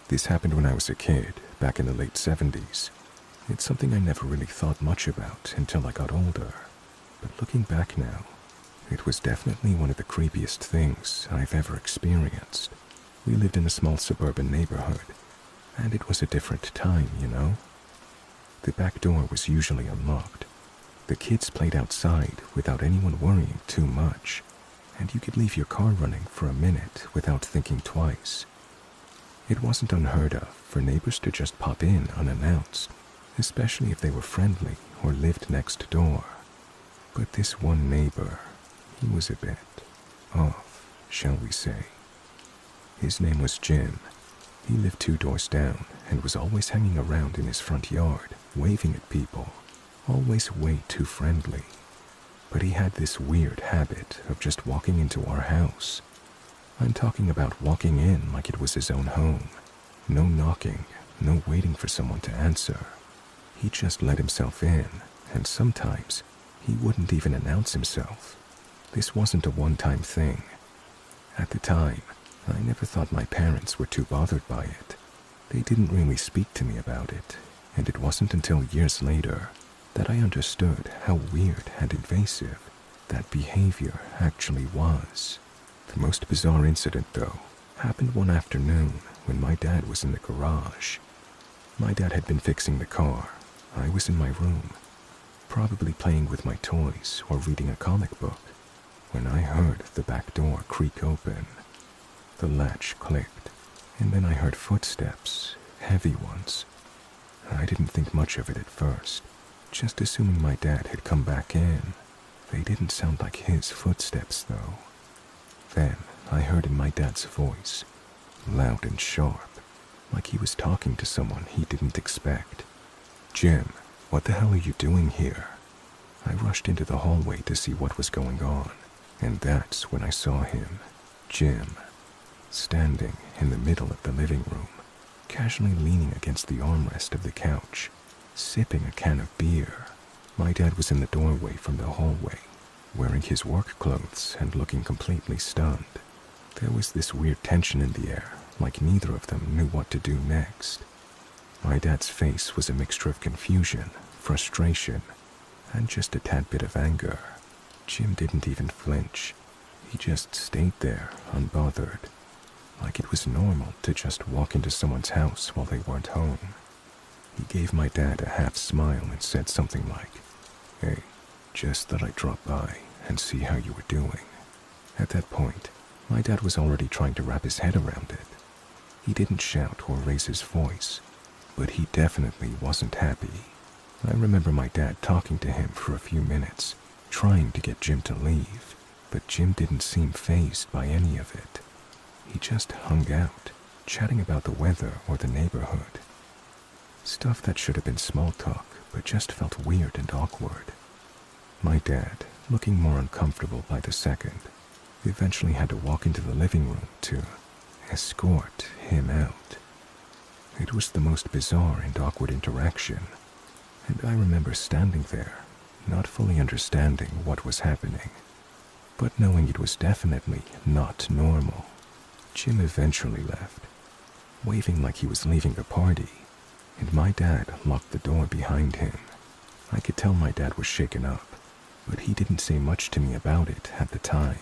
This happened when I was a kid, back in the late 70s. It's something I never really thought much about until I got older. But looking back now, it was definitely one of the creepiest things I've ever experienced. We lived in a small suburban neighborhood, and it was a different time, you know? The back door was usually unlocked. The kids played outside without anyone worrying too much, and you could leave your car running for a minute without thinking twice. It wasn't unheard of for neighbors to just pop in unannounced, especially if they were friendly or lived next door. But this one neighbor, he was a bit off, shall we say. His name was Jim. He lived 2 doors down and was always hanging around in his front yard, waving at people, always way too friendly. But he had this weird habit of just walking into our house. I'm talking about walking in like it was his own home. No knocking, no waiting for someone to answer. He just let himself in, and sometimes he wouldn't even announce himself. This wasn't a one-time thing. At the time, I never thought my parents were too bothered by it. They didn't really speak to me about it, and it wasn't until years later that I understood how weird and invasive that behavior actually was. The most bizarre incident, though, happened one afternoon when my dad was in the garage. My dad had been fixing the car. I was in my room, probably playing with my toys or reading a comic book, when I heard the back door creak open. The latch clicked, and then I heard footsteps, heavy ones. I didn't think much of it at first, just assuming my dad had come back in. They didn't sound like his footsteps, though. Then I heard in my dad's voice, loud and sharp, like he was talking to someone he didn't expect. "Jim, what the hell are you doing here?" I rushed into the hallway to see what was going on, and that's when I saw him, Jim, standing in the middle of the living room, casually leaning against the armrest of the couch, sipping a can of beer. My dad was in the doorway from the hallway, wearing his work clothes and looking completely stunned. There was this weird tension in the air, like neither of them knew what to do next. My dad's face was a mixture of confusion, frustration, and just a tad bit of anger. Jim didn't even flinch. He just stayed there, unbothered, like it was normal to just walk into someone's house while they weren't home. He gave my dad a half smile and said something like, "Hey, just thought I'd drop by and see how you were doing." At that point, my dad was already trying to wrap his head around it. He didn't shout or raise his voice, but he definitely wasn't happy. I remember my dad talking to him for a few minutes, trying to get Jim to leave, but Jim didn't seem fazed by any of it. He just hung out, chatting about the weather or the neighborhood. Stuff that should have been small talk, but just felt weird and awkward. My dad, looking more uncomfortable by the second, eventually had to walk into the living room to escort him out. It was the most bizarre and awkward interaction, and I remember standing there, not fully understanding what was happening, but knowing it was definitely not normal. Jim eventually left, waving like he was leaving the party, and my dad locked the door behind him. I could tell my dad was shaken up, but he didn't say much to me about it at the time.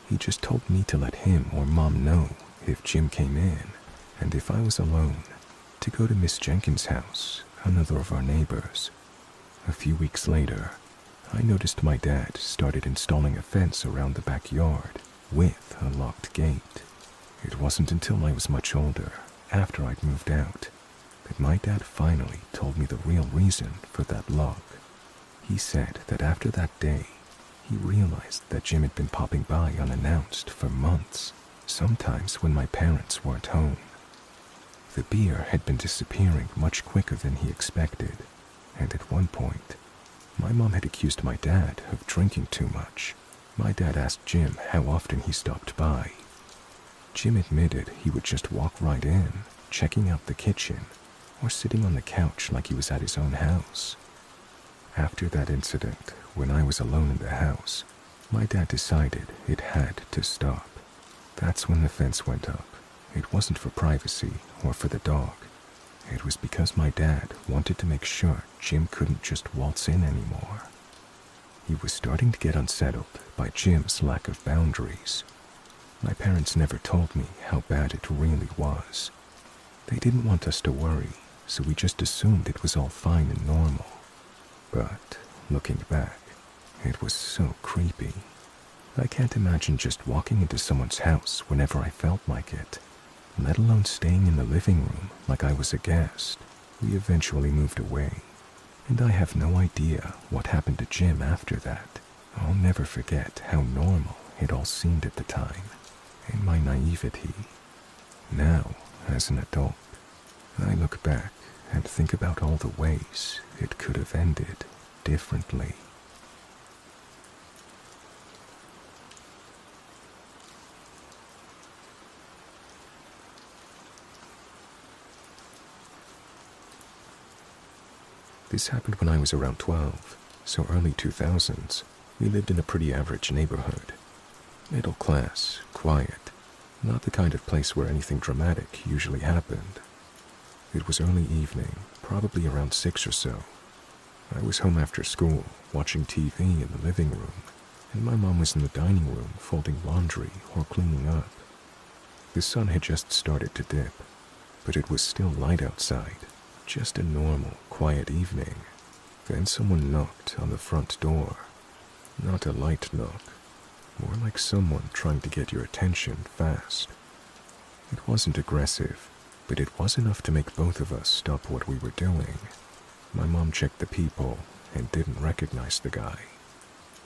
He just told me to let him or Mom know if Jim came in, and if I was alone, to go to Miss Jenkins' house, another of our neighbors. A few weeks later, I noticed my dad started installing a fence around the backyard with a locked gate. It wasn't until I was much older, after I'd moved out, that my dad finally told me the real reason for that lock. He said that after that day, he realized that Jim had been popping by unannounced for months, sometimes when my parents weren't home. The beer had been disappearing much quicker than he expected, and at one point, my mom had accused my dad of drinking too much. My dad asked Jim how often he stopped by. Jim admitted he would just walk right in, checking out the kitchen, or sitting on the couch like he was at his own house. After that incident, when I was alone in the house, my dad decided it had to stop. That's when the fence went up, It wasn't for privacy or for the dog. It was because my dad wanted to make sure Jim couldn't just waltz in anymore. He was starting to get unsettled by Jim's lack of boundaries. My parents never told me how bad it really was. They didn't want us to worry, so we just assumed it was all fine and normal. But, looking back, it was so creepy. I can't imagine just walking into someone's house whenever I felt like it, let alone staying in the living room like I was a guest. We eventually moved away, and I have no idea what happened to Jim after that. I'll never forget how normal it all seemed at the time, in my naivety. Now, as an adult, I look back and think about all the ways it could have ended differently. This happened when I was around 12, so early 2000s. We lived in a pretty average neighborhood. Middle class, quiet, not the kind of place where anything dramatic usually happened. It was early evening, probably around 6 or so. I was home after school, watching TV in the living room, and my mom was in the dining room folding laundry or cleaning up. The sun had just started to dip, but it was still light outside. Just a normal, quiet evening. Then someone knocked on the front door. Not a light knock, more like someone trying to get your attention fast. It wasn't aggressive, but it was enough to make both of us stop what we were doing. My mom checked the peephole and didn't recognize the guy.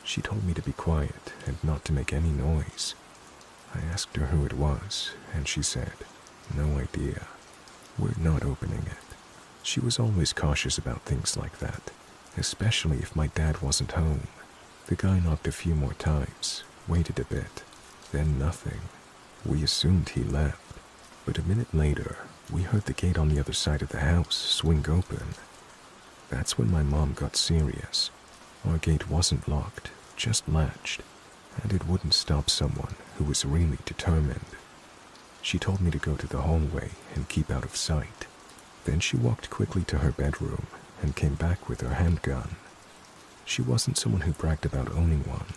She told me to be quiet and not to make any noise. I asked her who it was, and she said, "No idea. We're not opening it." She was always cautious about things like that, especially if my dad wasn't home. The guy knocked a few more times, waited a bit, then nothing. We assumed he left, but a minute later, we heard the gate on the other side of the house swing open. That's when my mom got serious. Our gate wasn't locked, just latched, and it wouldn't stop someone who was really determined. She told me to go to the hallway and keep out of sight. Then she walked quickly to her bedroom and came back with her handgun. She wasn't someone who bragged about owning one.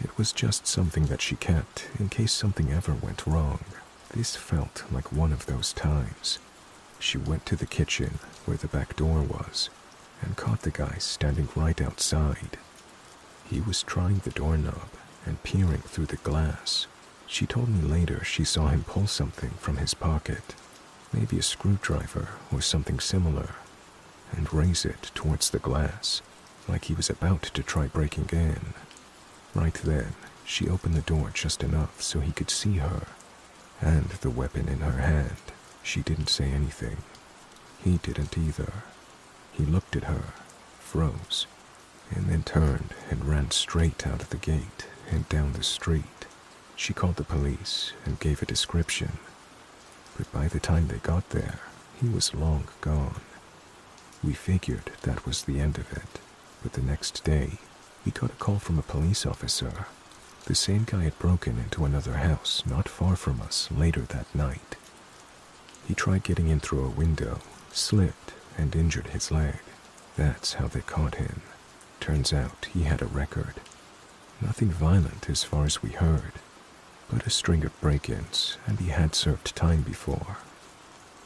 It was just something that she kept in case something ever went wrong. This felt like one of those times. She went to the kitchen where the back door was and caught the guy standing right outside. He was trying the doorknob and peering through the glass. She told me later she saw him pull something from his pocket, maybe a screwdriver or something similar, and raise it towards the glass, like he was about to try breaking in. Right then, she opened the door just enough so he could see her, and the weapon in her hand. She didn't say anything. He didn't either. He looked at her, froze, and then turned and ran straight out of the gate and down the street. She called the police and gave a description, but by the time they got there, he was long gone. We figured that was the end of it, but the next day, we got a call from a police officer. The same guy had broken into another house not far from us later that night. He tried getting in through a window, slipped, and injured his leg. That's how they caught him. Turns out he had a record. Nothing violent as far as we heard, but a string of break-ins, and he had served time before.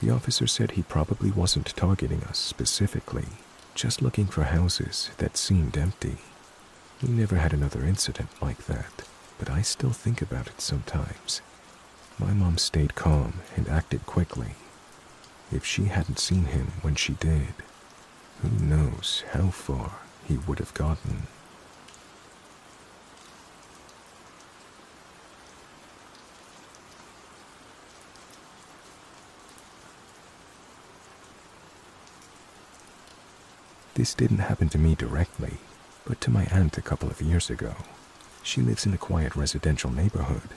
The officer said he probably wasn't targeting us specifically, just looking for houses that seemed empty. We never had another incident like that, but I still think about it sometimes. My mom stayed calm and acted quickly. If she hadn't seen him when she did, who knows how far he would have gotten. This didn't happen to me directly, but to my aunt a couple of years ago. She lives in a quiet residential neighborhood,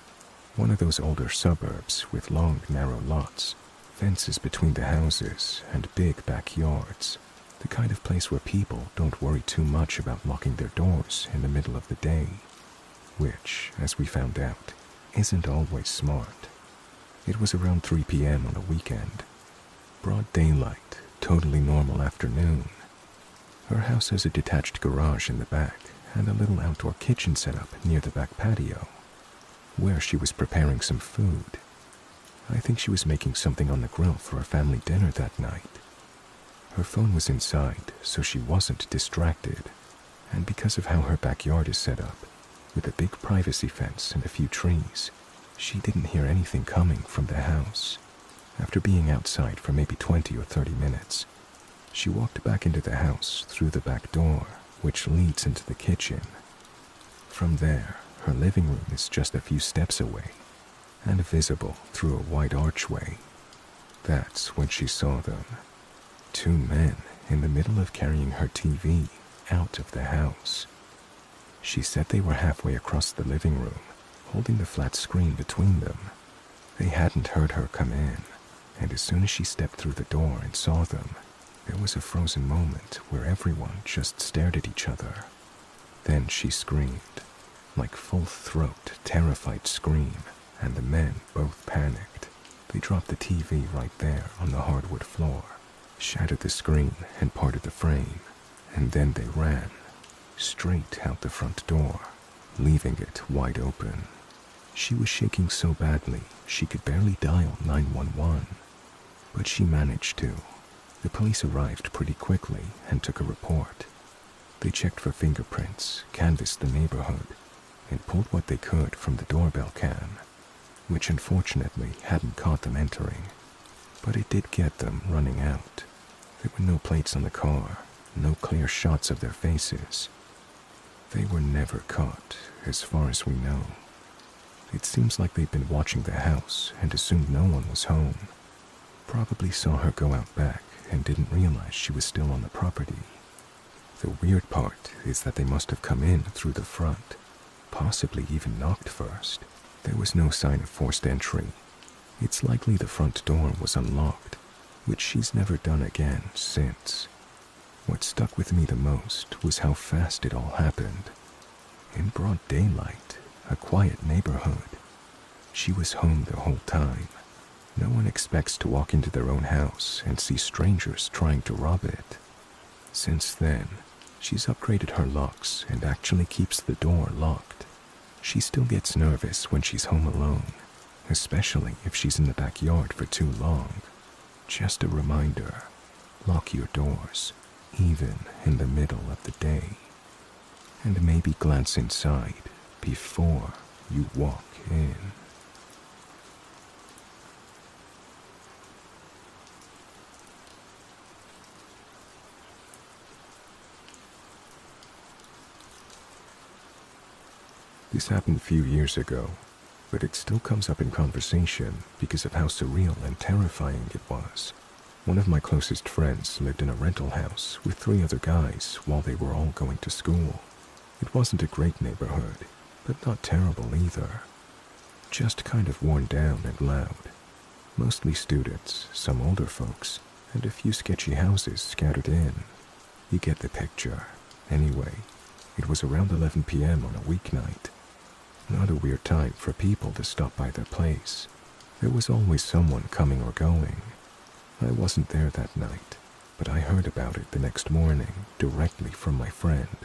one of those older suburbs with long, narrow lots, fences between the houses, and big backyards. The kind of place where people don't worry too much about locking their doors in the middle of the day, which, as we found out, isn't always smart. It was around 3 p.m. on a weekend. Broad daylight, totally normal afternoon. Her house has a detached garage in the back and a little outdoor kitchen set up near the back patio, where she was preparing some food. I think she was making something on the grill for a family dinner that night. Her phone was inside, so she wasn't distracted, and because of how her backyard is set up, with a big privacy fence and a few trees, she didn't hear anything coming from the house. After being outside for maybe 20 or 30 minutes, she walked back into the house through the back door, which leads into the kitchen. From there, her living room is just a few steps away, and visible through a wide archway. That's when she saw them. 2 men in the middle of carrying her TV out of the house. She said they were halfway across the living room, holding the flat screen between them. They hadn't heard her come in, and as soon as she stepped through the door and saw them, there was a frozen moment where everyone just stared at each other. Then she screamed, like full-throat, terrified scream, and the men both panicked. They dropped the TV right there on the hardwood floor, shattered the screen and parted the frame, and then they ran, straight out the front door, leaving it wide open. She was shaking so badly she could barely dial 911, but she managed to. The police arrived pretty quickly and took a report. They checked for fingerprints, canvassed the neighborhood, and pulled what they could from the doorbell cam, which unfortunately hadn't caught them entering, but it did get them running out. There were no plates on the car, no clear shots of their faces. They were never caught, as far as we know. It seems like they'd been watching the house and assumed no one was home. Probably saw her go out back and didn't realize she was still on the property. The weird part is that they must have come in through the front, possibly even knocked first. There was no sign of forced entry. It's likely the front door was unlocked, which she's never done again since. What stuck with me the most was how fast it all happened. In broad daylight, a quiet neighborhood. She was home the whole time. No one expects to walk into their own house and see strangers trying to rob it. Since then, she's upgraded her locks and actually keeps the door locked. She still gets nervous when she's home alone, especially if she's in the backyard for too long. Just a reminder, lock your doors, even in the middle of the day. And maybe glance inside before you walk in. This happened a few years ago, but it still comes up in conversation because of how surreal and terrifying it was. One of my closest friends lived in a rental house with 3 other guys while they were all going to school. It wasn't a great neighborhood, but not terrible either. Just kind of worn down and loud. Mostly students, some older folks, and a few sketchy houses scattered in. You get the picture. Anyway, it was around 11 p.m. on a weeknight. Not a weird time for people to stop by their place. There was always someone coming or going. I wasn't there that night, but I heard about it the next morning directly from my friend,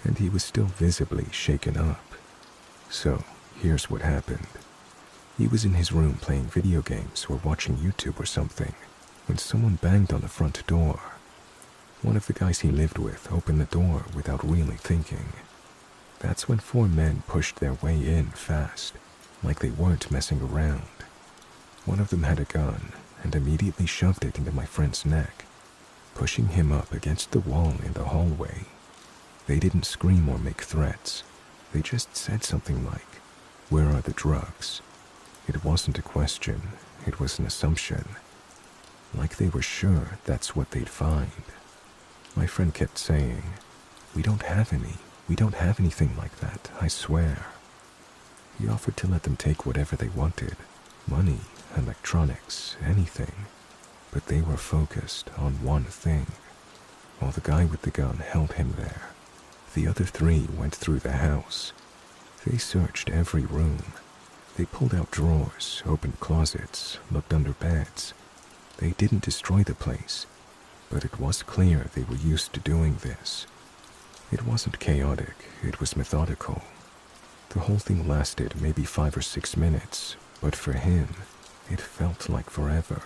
and he was still visibly shaken up. So, here's what happened. He was in his room playing video games or watching YouTube or something when someone banged on the front door. One of the guys he lived with opened the door without really thinking. That's when 4 men pushed their way in fast, like they weren't messing around. One of them had a gun and immediately shoved it into my friend's neck, pushing him up against the wall in the hallway. They didn't scream or make threats. They just said something like, "Where are the drugs?" It wasn't a question, it was an assumption. Like they were sure that's what they'd find. My friend kept saying, We don't have anything like that, I swear." He offered to let them take whatever they wanted, money, electronics, anything, but they were focused on one thing. While the guy with the gun held him there, the other 3 went through the house. They searched every room. They pulled out drawers, opened closets, looked under beds. They didn't destroy the place, but it was clear they were used to doing this. It wasn't chaotic, it was methodical. The whole thing lasted maybe 5 or 6 minutes, but for him, it felt like forever.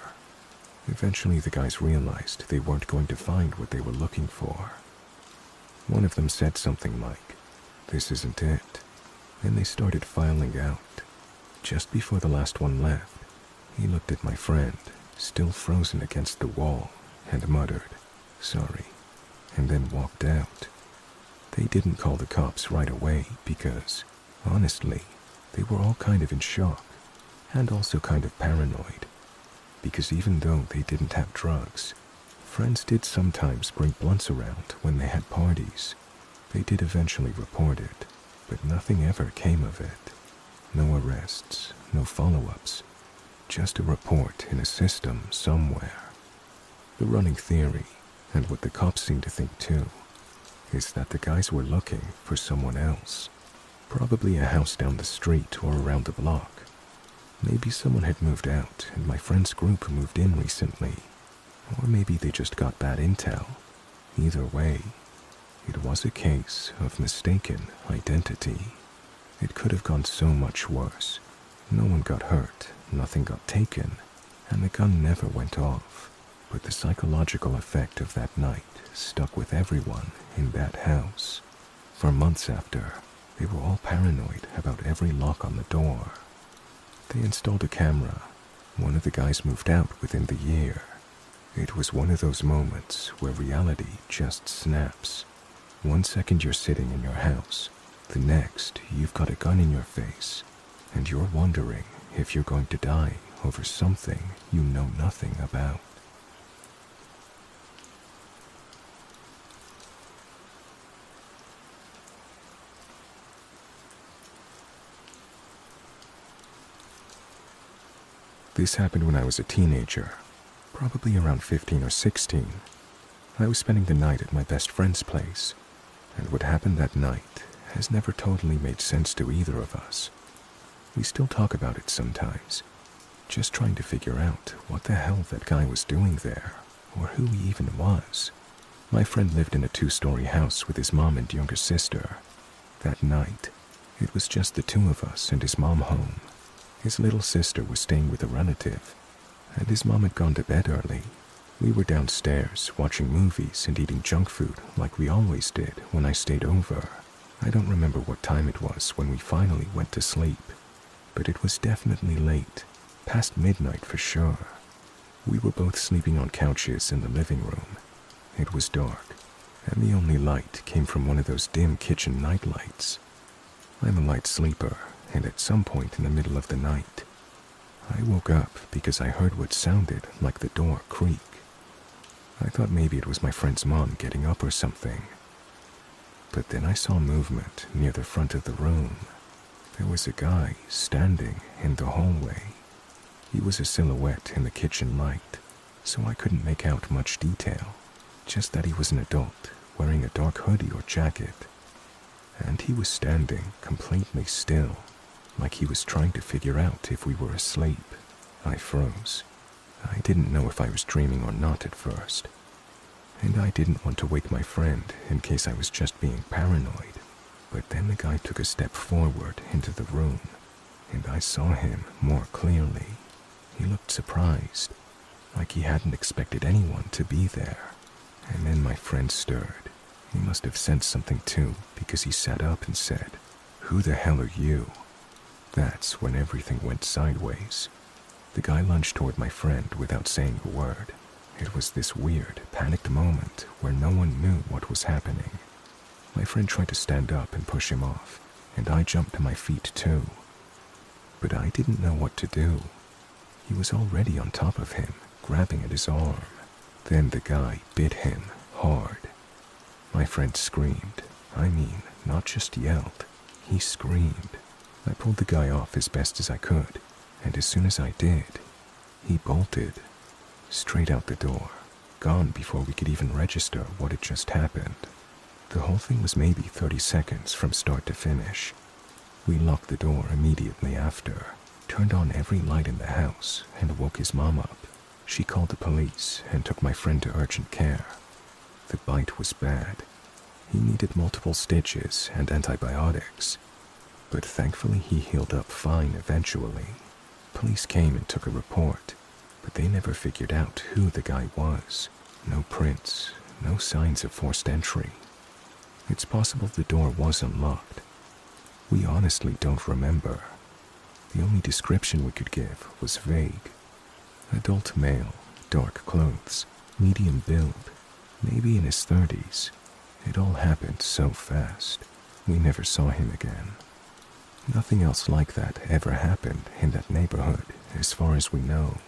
Eventually the guys realized they weren't going to find what they were looking for. One of them said something like, "This isn't it," and they started filing out. Just before the last one left, he looked at my friend, still frozen against the wall, and muttered, "Sorry," and then walked out. They didn't call the cops right away because, honestly, they were all kind of in shock, and also kind of paranoid, because even though they didn't have drugs, friends did sometimes bring blunts around when they had parties. They did eventually report it, but nothing ever came of it. No arrests, no follow-ups, just a report in a system somewhere. The running theory, and what the cops seem to think too, is that the guys were looking for someone else. Probably a house down the street or around the block. Maybe someone had moved out and my friend's group moved in recently. Or maybe they just got bad intel. Either way, it was a case of mistaken identity. It could have gone so much worse. No one got hurt, nothing got taken, and the gun never went off. But the psychological effect of that night stuck with everyone in that house. For months after, they were all paranoid about every lock on the door. They installed a camera. One of the guys moved out within the year. It was one of those moments where reality just snaps. 1 second you're sitting in your house, the next you've got a gun in your face, and you're wondering if you're going to die over something you know nothing about. This happened when I was a teenager, probably around 15 or 16. I was spending the night at my best friend's place, and what happened that night has never totally made sense to either of us. We still talk about it sometimes, just trying to figure out what the hell that guy was doing there, or who he even was. My friend lived in a 2-story house with his mom and younger sister. That night, it was just the two of us and his mom home. His little sister was staying with a relative, and his mom had gone to bed early. We were downstairs watching movies and eating junk food like we always did when I stayed over. I don't remember what time it was when we finally went to sleep, but it was definitely late, past midnight for sure. We were both sleeping on couches in the living room. It was dark, and the only light came from one of those dim kitchen night lights. I'm a light sleeper, and at some point in the middle of the night, I woke up because I heard what sounded like the door creak. I thought maybe it was my friend's mom getting up or something. But then I saw movement near the front of the room. There was a guy standing in the hallway. He was a silhouette in the kitchen light, so I couldn't make out much detail, just that he was an adult wearing a dark hoodie or jacket. And he was standing completely still, like he was trying to figure out if we were asleep. I froze. I didn't know if I was dreaming or not at first, and I didn't want to wake my friend in case I was just being paranoid. But then the guy took a step forward into the room, and I saw him more clearly. He looked surprised, like he hadn't expected anyone to be there. And then my friend stirred. He must have sensed something too, because he sat up and said, "Who the hell are you?" That's when everything went sideways. The guy lunged toward my friend without saying a word. It was this weird, panicked moment where no one knew what was happening. My friend tried to stand up and push him off, and I jumped to my feet too. But I didn't know what to do. He was already on top of him, grabbing at his arm. Then the guy bit him hard. My friend screamed. I mean, not just yelled. He screamed. I pulled the guy off as best as I could, and as soon as I did, he bolted. Straight out the door, gone before we could even register what had just happened. The whole thing was maybe 30 seconds from start to finish. We locked the door immediately after. turned on every light in the house and woke his mom up. She called the police and took my friend to urgent care. The bite was bad. He needed multiple stitches and antibiotics, but thankfully he healed up fine eventually. Police came and took a report, but they never figured out who the guy was. No prints, no signs of forced entry. It's possible the door was unlocked. We honestly don't remember. The only description we could give was vague. Adult male, dark clothes, medium build, maybe in his 30s. It all happened so fast. We never saw him again. Nothing else like that ever happened in that neighborhood, as far as we know.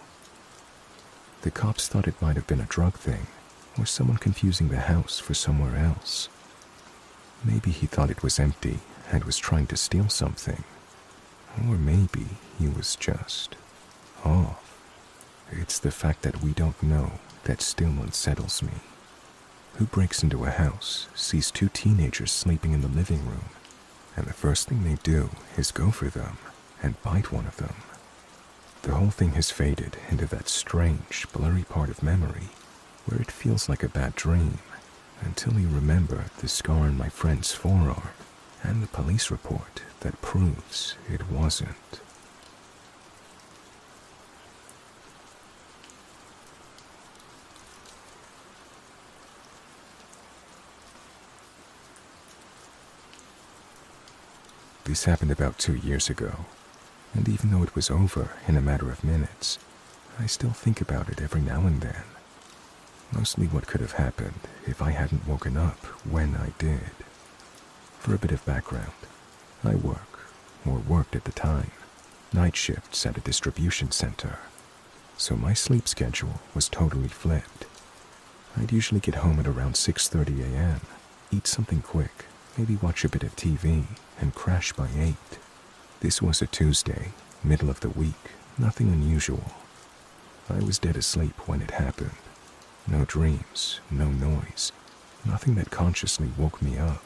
The cops thought it might have been a drug thing, or someone confusing the house for somewhere else. Maybe he thought it was empty and was trying to steal something. Or maybe he was just off. It's the fact that we don't know that still unsettles me. Who breaks into a house, sees two teenagers sleeping in the living room, and the first thing they do is go for them and bite one of them? The whole thing has faded into that strange, blurry part of memory where it feels like a bad dream, until you remember the scar on my friend's forearm and the police report that proves it wasn't. This happened about 2 years ago, and even though it was over in a matter of minutes, I still think about it every now and then. Mostly what could have happened if I hadn't woken up when I did. For a bit of background, I worked at the time, night shifts at a distribution center, so my sleep schedule was totally flipped. I'd usually get home at around 6:30 a.m., eat something quick, maybe watch a bit of TV, and crash by 8. This was a Tuesday, middle of the week, nothing unusual. I was dead asleep when it happened. No dreams, no noise, nothing that consciously woke me up.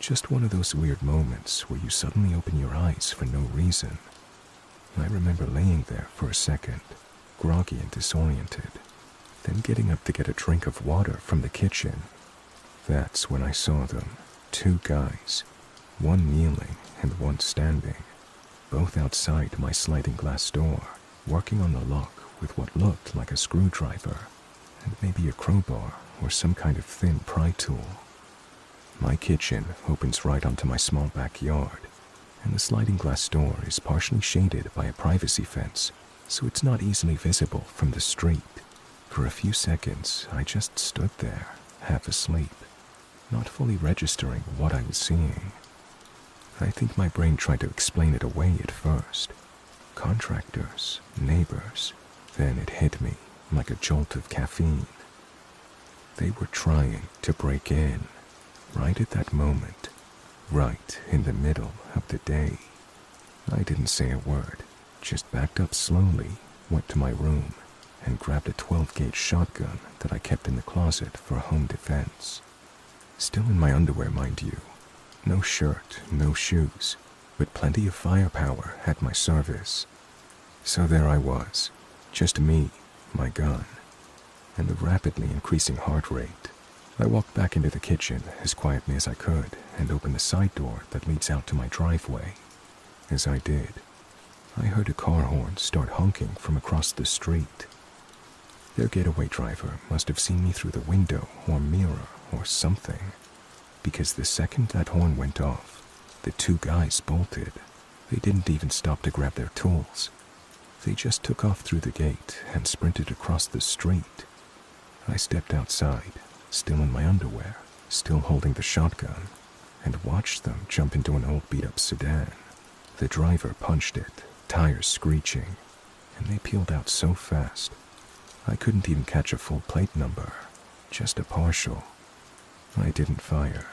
Just one of those weird moments where you suddenly open your eyes for no reason. I remember laying there for a second, groggy and disoriented, then getting up to get a drink of water from the kitchen. That's when I saw them, 2 guys, one kneeling and one standing, both outside my sliding glass door, working on the lock with what looked like a screwdriver, and maybe a crowbar or some kind of thin pry tool. My kitchen opens right onto my small backyard, and the sliding glass door is partially shaded by a privacy fence, so it's not easily visible from the street. For a few seconds, I just stood there, half asleep, not fully registering what I was seeing. I think my brain tried to explain it away at first. Contractors, neighbors. Then it hit me like a jolt of caffeine. They were trying to break in, right at that moment, right in the middle of the day. I didn't say a word, just backed up slowly, went to my room, and grabbed a 12-gauge shotgun that I kept in the closet for home defense. Still in my underwear, mind you. No shirt, no shoes, but plenty of firepower at my service. So there I was, just me, my gun, and the rapidly increasing heart rate. I walked back into the kitchen as quietly as I could and opened the side door that leads out to my driveway. As I did, I heard a car horn start honking from across the street. Their getaway driver must have seen me through the window or mirror or something, because the second that horn went off, the 2 guys bolted. They didn't even stop to grab their tools. They just took off through the gate and sprinted across the street. I stepped outside, still in my underwear, still holding the shotgun, and watched them jump into an old beat-up sedan. The driver punched it, tires screeching, and they peeled out so fast, I couldn't even catch a full plate number, just a partial. I didn't fire,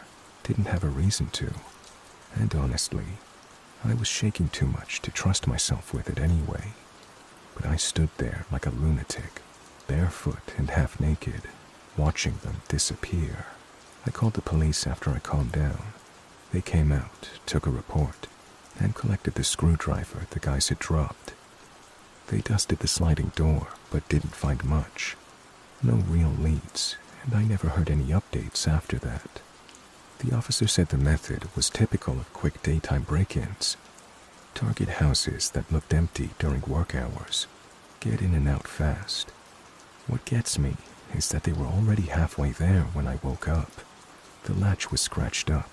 didn't have a reason to, and honestly, I was shaking too much to trust myself with it anyway. But I stood there like a lunatic, barefoot and half naked, watching them disappear. I called the police after I calmed down. They came out, took a report, and collected the screwdriver the guys had dropped. They dusted the sliding door, but didn't find much. No real leads, and I never heard any updates after that. The officer said the method was typical of quick daytime break-ins. Target houses that looked empty during work hours. Get in and out fast. What gets me is that they were already halfway there when I woke up. The latch was scratched up.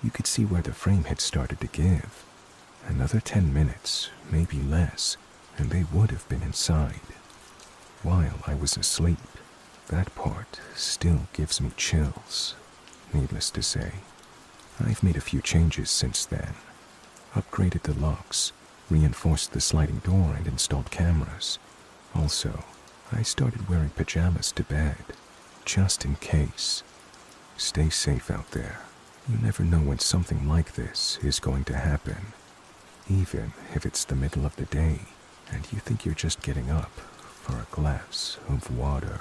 You could see where the frame had started to give. Another 10 minutes, maybe less, and they would have been inside. While I was asleep, that part still gives me chills. Needless to say, I've made a few changes since then. Upgraded the locks, reinforced the sliding door, and installed cameras. Also, I started wearing pajamas to bed, just in case. Stay safe out there. You never know when something like this is going to happen. Even if it's the middle of the day and you think you're just getting up for a glass of water.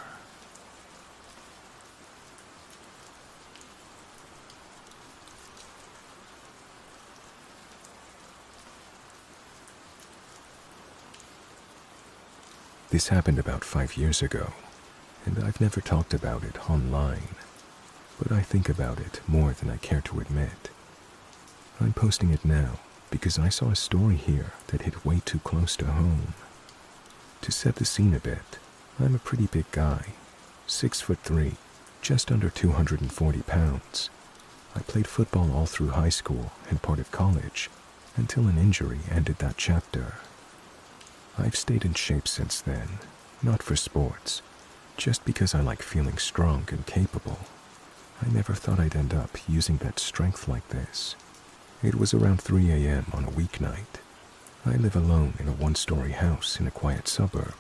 This happened about 5 years ago, and I've never talked about it online, but I think about it more than I care to admit. I'm posting it now because I saw a story here that hit way too close to home. To set the scene a bit, I'm a pretty big guy, 6'3", just under 240 pounds. I played football all through high school and part of college, until an injury ended that chapter. I've stayed in shape since then, not for sports, just because I like feeling strong and capable. I never thought I'd end up using that strength like this. It was around 3 a.m. on a weeknight. I live alone in a one-story house in a quiet suburb,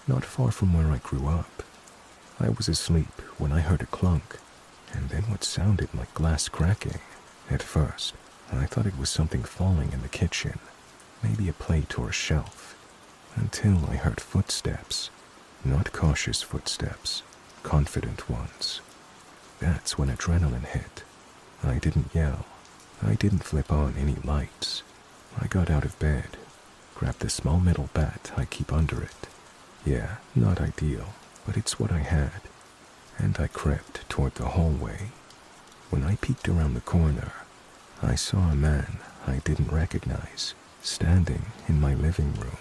not far from where I grew up. I was asleep when I heard a clunk, and then what sounded like glass cracking. At first, I thought it was something falling in the kitchen, maybe a plate or a shelf. Until I heard footsteps, not cautious footsteps, confident ones. That's when adrenaline hit. I didn't yell. I didn't flip on any lights. I got out of bed, grabbed the small metal bat I keep under it. Yeah, not ideal, but it's what I had. And I crept toward the hallway. When I peeked around the corner, I saw a man I didn't recognize, standing in my living room.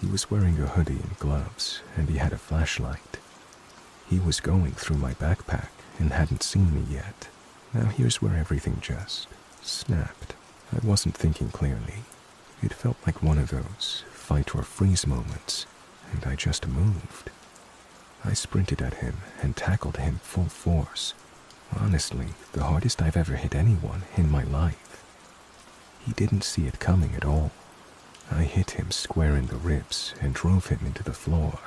He was wearing a hoodie and gloves, and he had a flashlight. He was going through my backpack and hadn't seen me yet. Now here's where everything just snapped. I wasn't thinking clearly. It felt like one of those fight or freeze moments, and I just moved. I sprinted at him and tackled him full force. Honestly, the hardest I've ever hit anyone in my life. He didn't see it coming at all. I hit him square in the ribs and drove him into the floor.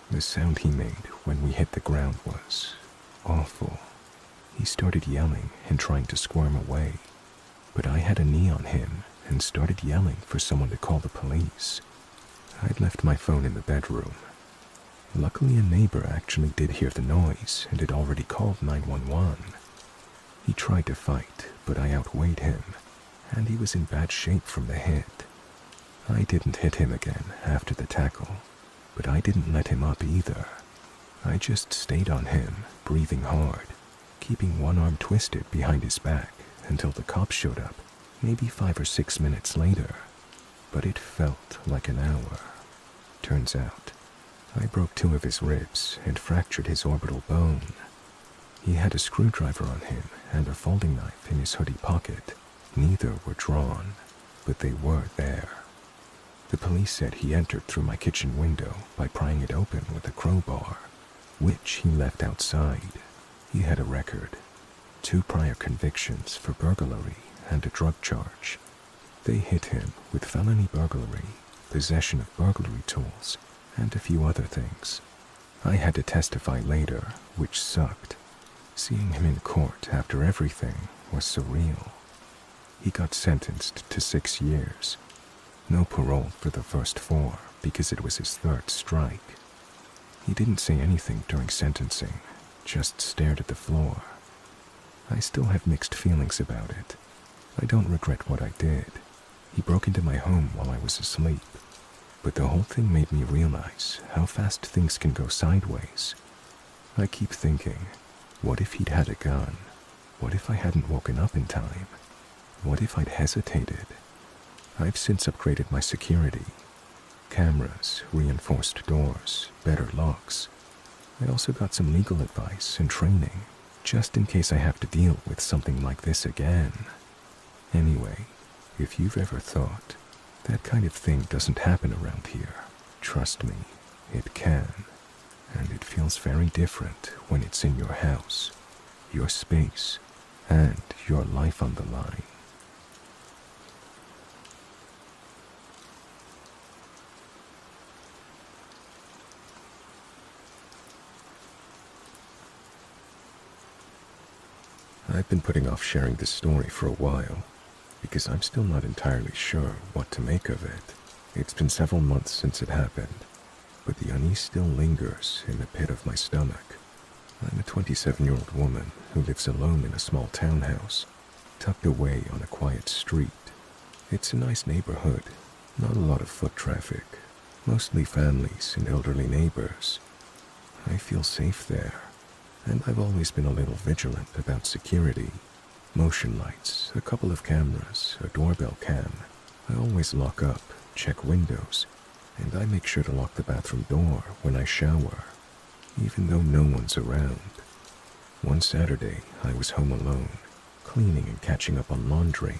The sound he made when we hit the ground was awful. He started yelling and trying to squirm away, but I had a knee on him and started yelling for someone to call the police. I'd left my phone in the bedroom. Luckily, a neighbor actually did hear the noise and had already called 911. He tried to fight, but I outweighed him, and he was in bad shape from the hit. I didn't hit him again after the tackle, but I didn't let him up either. I just stayed on him, breathing hard, keeping one arm twisted behind his back until the cops showed up, maybe 5 or 6 minutes later. But it felt like an hour. Turns out, I broke 2 of his ribs and fractured his orbital bone. He had a screwdriver on him and a folding knife in his hoodie pocket. Neither were drawn, but they were there. The police said he entered through my kitchen window by prying it open with a crowbar, which he left outside. He had a record, 2 prior convictions for burglary and a drug charge. They hit him with felony burglary, possession of burglary tools, and a few other things. I had to testify later, which sucked. Seeing him in court after everything was surreal. He got sentenced to 6 years. No parole for the first 4 because it was his 3rd strike. He didn't say anything during sentencing, just stared at the floor. I still have mixed feelings about it. I don't regret what I did, He broke into my home while I was asleep. But the whole thing made me realize how fast things can go sideways. I keep thinking, what if he'd had a gun? What if I hadn't woken up in time? What if I'd hesitated? I've since upgraded my security. Cameras, reinforced doors, better locks. I also got some legal advice and training, just in case I have to deal with something like this again. Anyway, if you've ever thought, that kind of thing doesn't happen around here, trust me, it can. And it feels very different when it's in your house, your space, and your life on the line. I've been putting off sharing this story for a while, because I'm still not entirely sure what to make of it. It's been several months since it happened, but the unease still lingers in the pit of my stomach. I'm a 27-year-old woman who lives alone in a small townhouse, tucked away on a quiet street. It's a nice neighborhood, not a lot of foot traffic, mostly families and elderly neighbors. I feel safe there, and I've always been a little vigilant about security. Motion lights, a couple of cameras, a doorbell cam. I always lock up, check windows, and I make sure to lock the bathroom door when I shower, even though no one's around. One Saturday, I was home alone, cleaning and catching up on laundry.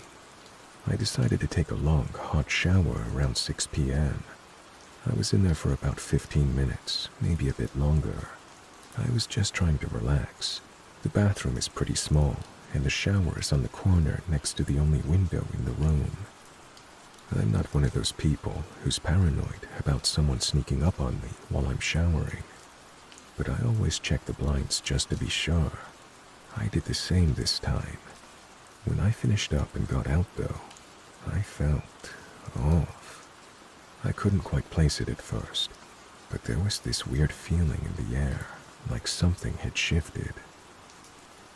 I decided to take a long, hot shower around 6 p.m. I was in there for about 15 minutes, maybe a bit longer. I was just trying to relax. The bathroom is pretty small, and the shower is on the corner next to the only window in the room. I'm not one of those people who's paranoid about someone sneaking up on me while I'm showering, but I always check the blinds just to be sure. I did the same this time. When I finished up and got out though, I felt off. I couldn't quite place it at first, but there was this weird feeling in the air, like something had shifted.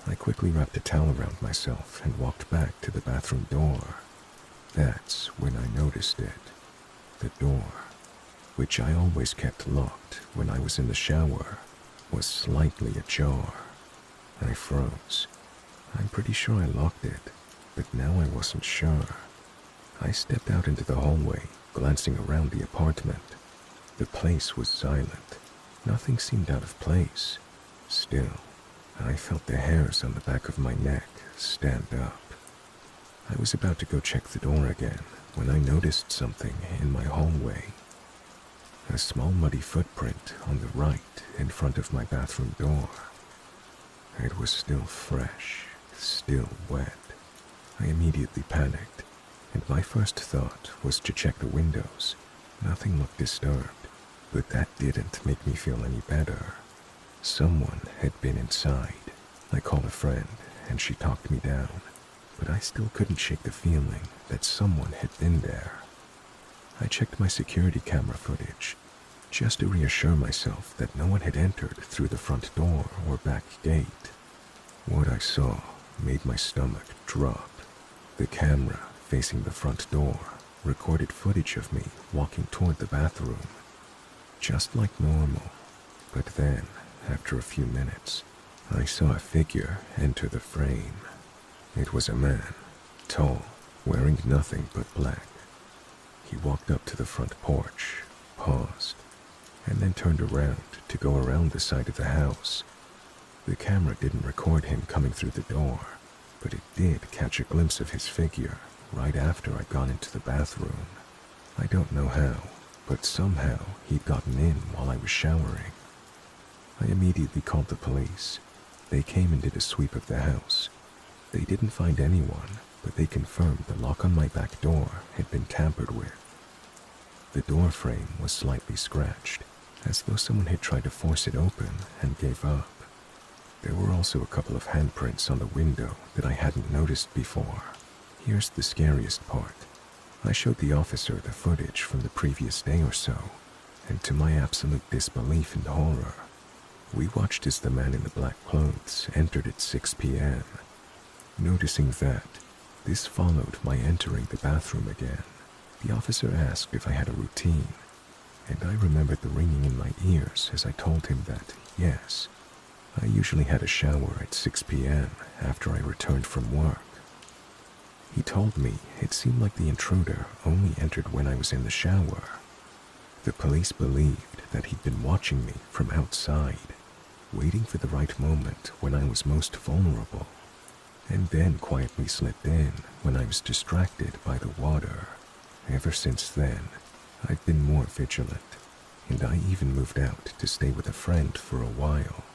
I quickly wrapped a towel around myself and walked back to the bathroom door. That's when I noticed it. The door, which I always kept locked when I was in the shower, was slightly ajar. I froze. I'm pretty sure I locked it, but now I wasn't sure. I stepped out into the hallway, glancing around the apartment. The place was silent. Nothing seemed out of place. Still, I felt the hairs on the back of my neck stand up. I was about to go check the door again when I noticed something in my hallway. A small muddy footprint on the right in front of my bathroom door. It was still fresh, still wet. I immediately panicked, and my first thought was to check the windows. Nothing looked disturbed, but that didn't make me feel any better. Someone had been inside. I called a friend, and she talked me down, but I still couldn't shake the feeling that someone had been there. I checked my security camera footage, just to reassure myself that no one had entered through the front door or back gate. What I saw made my stomach drop. The camera facing the front door recorded footage of me walking toward the bathroom, just like normal. But then, after a few minutes, I saw a figure enter the frame. It was a man, tall, wearing nothing but black. He walked up to the front porch, paused, and then turned around to go around the side of the house. The camera didn't record him coming through the door, but it did catch a glimpse of his figure right after I'd gone into the bathroom. I don't know how, but somehow he'd gotten in while I was showering. I immediately called the police. They came and did a sweep of the house. They didn't find anyone, but they confirmed the lock on my back door had been tampered with. The door frame was slightly scratched, as though someone had tried to force it open and gave up. There were also a couple of handprints on the window that I hadn't noticed before. Here's the scariest part. I showed the officer the footage from the previous day or so, and to my absolute disbelief and horror, we watched as the man in the black clothes entered at 6 p.m. Noticing that, this followed my entering the bathroom again. The officer asked if I had a routine, and I remembered the ringing in my ears as I told him that, yes, I usually had a shower at 6 p.m. after I returned from work. He told me it seemed like the intruder only entered when I was in the shower. The police believed that he'd been watching me from outside, waiting for the right moment when I was most vulnerable, and then quietly slipped in when I was distracted by the water. Ever since then, I've been more vigilant, and I even moved out to stay with a friend for a while.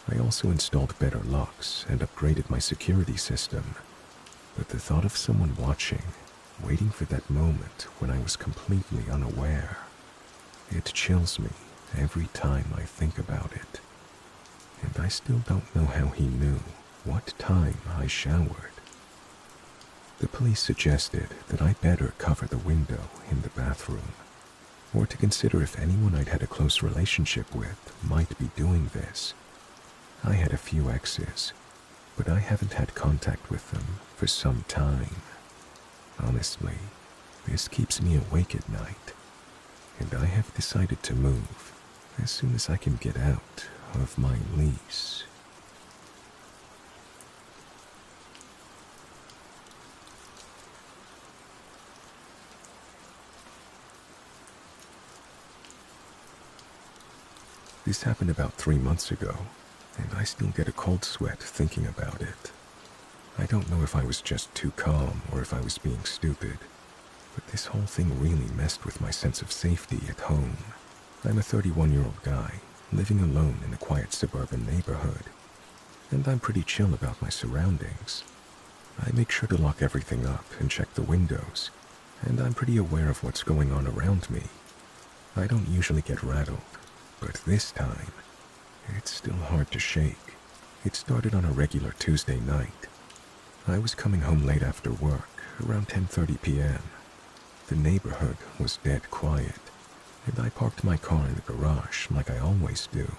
I also installed better locks and upgraded my security system, but the thought of someone watching, waiting for that moment when I was completely unaware, it chills me every time I think about it. And I still don't know how he knew what time I showered. The police suggested that I better cover the window in the bathroom, or to consider if anyone I'd had a close relationship with might be doing this. I had a few exes, but I haven't had contact with them for some time. Honestly, this keeps me awake at night, and I have decided to move as soon as I can get out of my lease. This happened about 3 months ago, and I still get a cold sweat thinking about it. I don't know if I was just too calm or if I was being stupid, but this whole thing really messed with my sense of safety at home. I'm a 31-year-old guy, living alone in a quiet suburban neighborhood, and I'm pretty chill about my surroundings. I make sure to lock everything up and check the windows, and I'm pretty aware of what's going on around me. I don't usually get rattled, but this time, it's still hard to shake. It started on a regular Tuesday night. I was coming home late after work, around 10:30 p.m. The neighborhood was dead quiet, and I parked my car in the garage like I always do.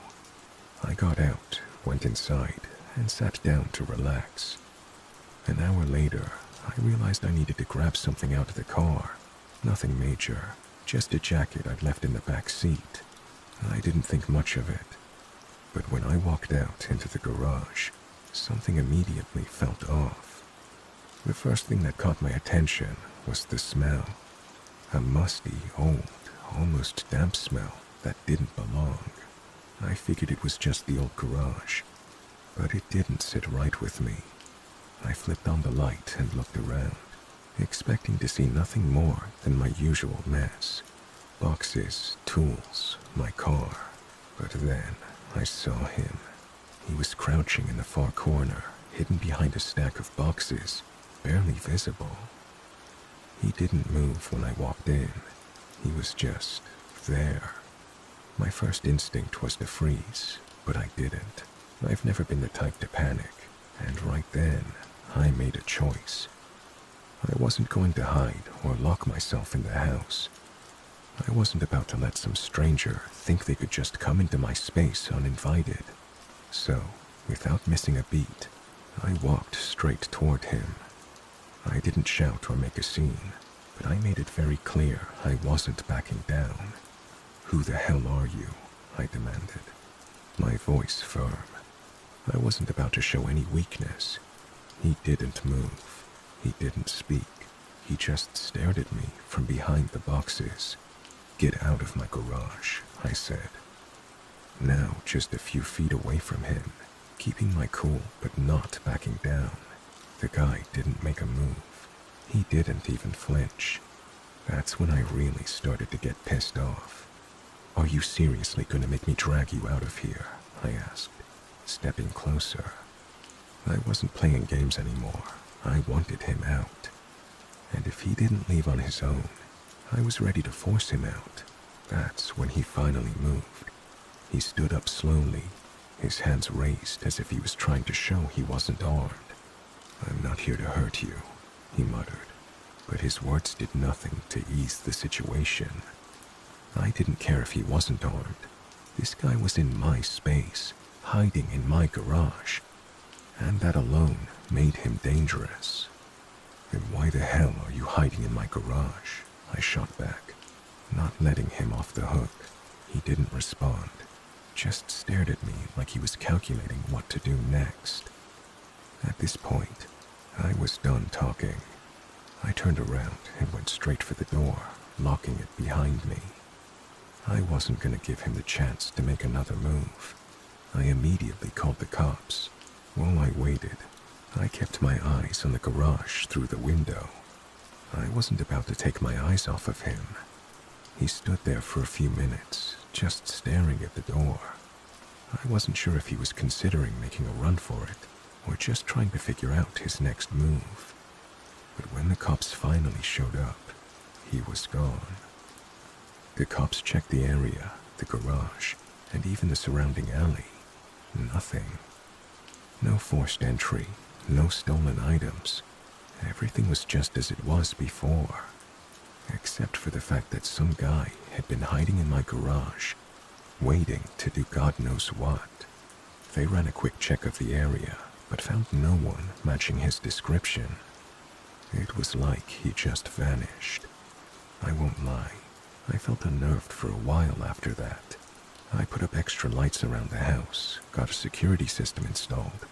I got out, went inside, and sat down to relax. An hour later, I realized I needed to grab something out of the car. Nothing major, just a jacket I'd left in the back seat. I didn't think much of it, but when I walked out into the garage, something immediately felt off. The first thing that caught my attention was the smell. A musty, old, almost damp smell that didn't belong. I figured it was just the old garage, but it didn't sit right with me. I flipped on the light and looked around, expecting to see nothing more than my usual mess. Boxes, tools, my car. But then I saw him. He was crouching in the far corner, hidden behind a stack of boxes, barely visible. He didn't move when I walked in. He was just there. My first instinct was to freeze, but I didn't. I've never been the type to panic, and right then, I made a choice. I wasn't going to hide or lock myself in the house. I wasn't about to let some stranger think they could just come into my space uninvited. So, without missing a beat, I walked straight toward him. I didn't shout or make a scene, but I made it very clear I wasn't backing down. "Who the hell are you?" I demanded, my voice firm. I wasn't about to show any weakness. He didn't move. He didn't speak. He just stared at me from behind the boxes. "Get out of my garage," I said. Now just a few feet away from him, keeping my cool but not backing down. The guy didn't make a move. He didn't even flinch. That's when I really started to get pissed off. "Are you seriously going to make me drag you out of here?" I asked, stepping closer. I wasn't playing games anymore. I wanted him out. And if he didn't leave on his own, I was ready to force him out. That's when he finally moved. He stood up slowly, his hands raised as if he was trying to show he wasn't armed. "I'm not here to hurt you," he muttered, but his words did nothing to ease the situation. I didn't care if he wasn't armed. This guy was in my space, hiding in my garage, and that alone made him dangerous. "Then why the hell are you hiding in my garage?" I shot back, not letting him off the hook. He didn't respond, just stared at me like he was calculating what to do next. At this point, I was done talking. I turned around and went straight for the door, locking it behind me. I wasn't going to give him the chance to make another move. I immediately called the cops. While I waited, I kept my eyes on the garage through the window. I wasn't about to take my eyes off of him. He stood there for a few minutes, just staring at the door. I wasn't sure if he was considering making a run for it, or just trying to figure out his next move. But when the cops finally showed up, he was gone. The cops checked the area, the garage, and even the surrounding alley. Nothing. No forced entry, no stolen items. Everything was just as it was before, except for the fact that some guy had been hiding in my garage, waiting to do God knows what. They ran a quick check of the area, but found no one matching his description. It was like he just vanished. I won't lie, I felt unnerved for a while after that. I put up extra lights around the house, got a security system installed,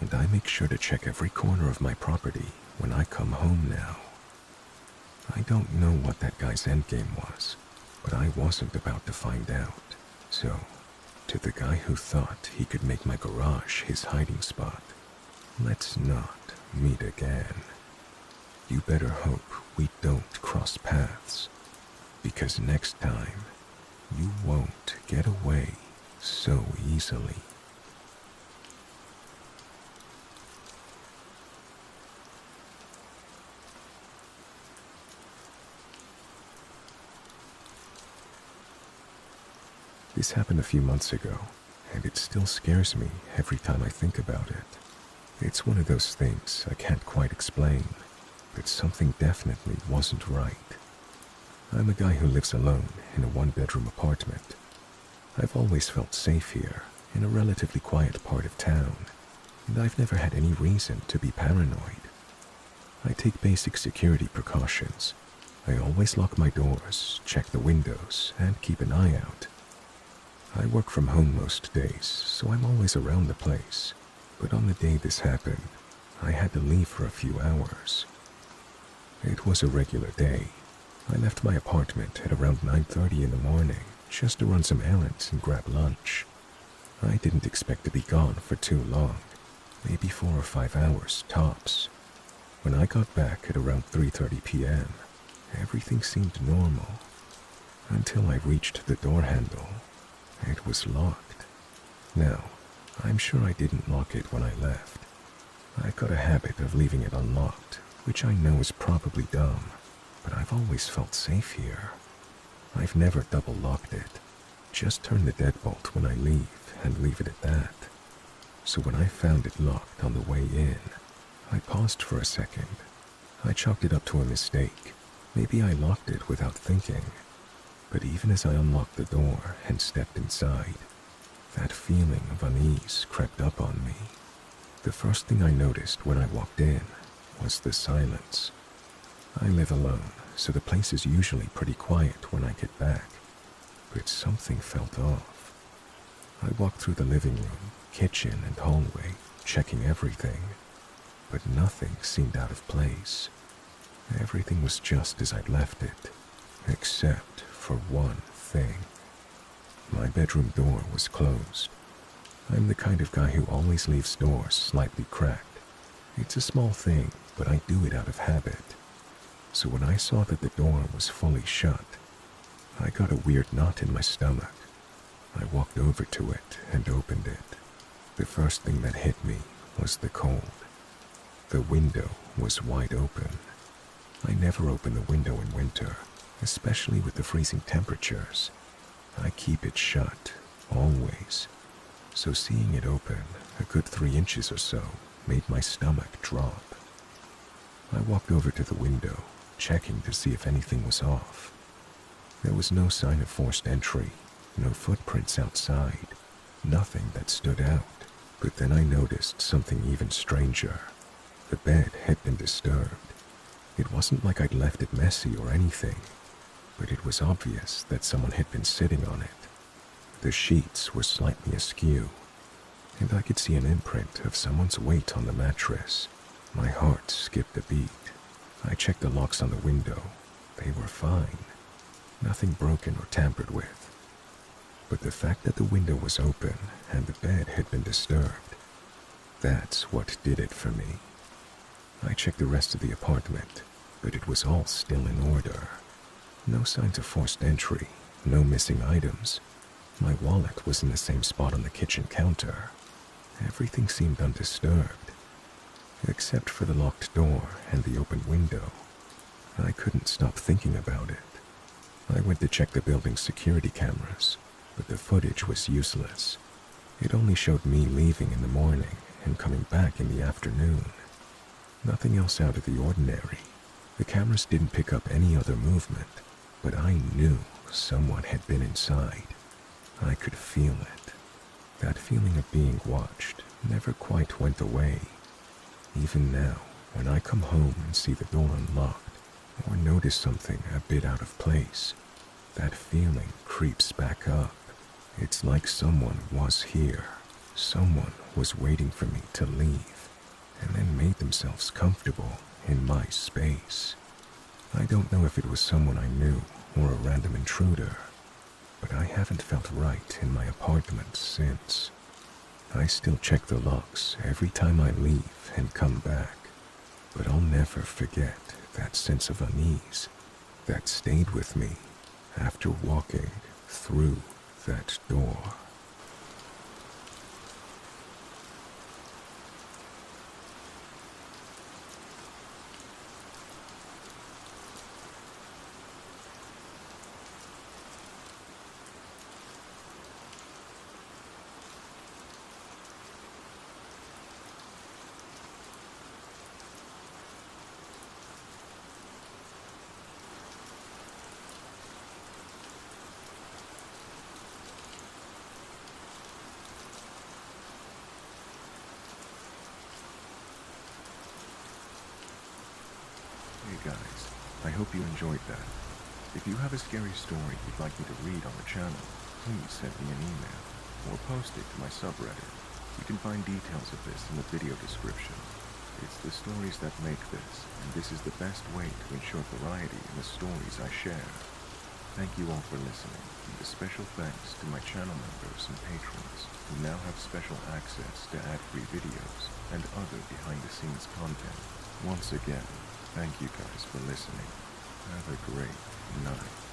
and I make sure to check every corner of my property when I come home now. I don't know what that guy's endgame was, but I wasn't about to find out. So, to the guy who thought he could make my garage his hiding spot, let's not meet again. You better hope we don't cross paths, because next time, you won't get away so easily. This happened a few months ago, and it still scares me every time I think about it. It's one of those things I can't quite explain, but something definitely wasn't right. I'm a guy who lives alone in a one-bedroom apartment. I've always felt safe here, in a relatively quiet part of town, and I've never had any reason to be paranoid. I take basic security precautions. I always lock my doors, check the windows, and keep an eye out. I work from home most days, so I'm always around the place. But on the day this happened, I had to leave for a few hours. It was a regular day. I left my apartment at around 9:30 in the morning, just to run some errands and grab lunch. I didn't expect to be gone for too long, maybe 4 or 5 hours tops. When I got back at around 3:30 p.m., everything seemed normal, until I reached the door handle. It was locked. Now, I'm sure I didn't lock it when I left. I've got a habit of leaving it unlocked, which I know is probably dumb, but I've always felt safe here. I've never double-locked it. Just turn the deadbolt when I leave and leave it at that. So when I found it locked on the way in, I paused for a second. I chalked it up to a mistake. Maybe I locked it without thinking. But even as I unlocked the door and stepped inside, that feeling of unease crept up on me. The first thing I noticed when I walked in was the silence. I live alone, so the place is usually pretty quiet when I get back, but something felt off. I walked through the living room, kitchen, and hallway, checking everything, but nothing seemed out of place. Everything was just as I'd left it, except for one thing. My bedroom door was closed. I'm the kind of guy who always leaves doors slightly cracked. It's a small thing, but I do it out of habit. So when I saw that the door was fully shut, I got a weird knot in my stomach. I walked over to it and opened it. The first thing that hit me was the cold. The window was wide open. I never open the window in winter, especially with the freezing temperatures. I keep it shut, always. So seeing it open, a good 3 inches or so, made my stomach drop. I walked over to the window, checking to see if anything was off. There was no sign of forced entry, no footprints outside, nothing that stood out. But then I noticed something even stranger. The bed had been disturbed. It wasn't like I'd left it messy or anything. but it was obvious that someone had been sitting on it. The sheets were slightly askew, and I could see an imprint of someone's weight on the mattress. My heart skipped a beat. I checked the locks on the window. They were fine. Nothing broken or tampered with. But the fact that the window was open and the bed had been disturbed, that's what did it for me. I checked the rest of the apartment, but it was all still in order. No signs of forced entry, no missing items. My wallet was in the same spot on the kitchen counter. Everything seemed undisturbed, except for the locked door and the open window. I couldn't stop thinking about it. I went to check the building's security cameras, but the footage was useless. It only showed me leaving in the morning and coming back in the afternoon. Nothing else out of the ordinary. The cameras didn't pick up any other movement, but I knew someone had been inside. I could feel it. That feeling of being watched never quite went away. Even now, when I come home and see the door unlocked, or notice something a bit out of place, that feeling creeps back up. It's like someone was here. Someone was waiting for me to leave, and then made themselves comfortable in my space. I don't know if it was someone I knew or a random intruder, but I haven't felt right in my apartment since. I still check the locks every time I leave and come back, but I'll never forget that sense of unease that stayed with me after walking through that door. Hey guys, I hope you enjoyed that. If you have a scary story you'd like me to read on the channel, please send me an email or post it to my subreddit. You can find details of this in the video description. It's the stories that make this, and this is the best way to ensure variety in the stories I share. Thank you all for listening, and a special thanks to my channel members and patrons who now have special access to ad-free videos and other behind-the-scenes content. Once again, thank you guys for listening. Have a great night.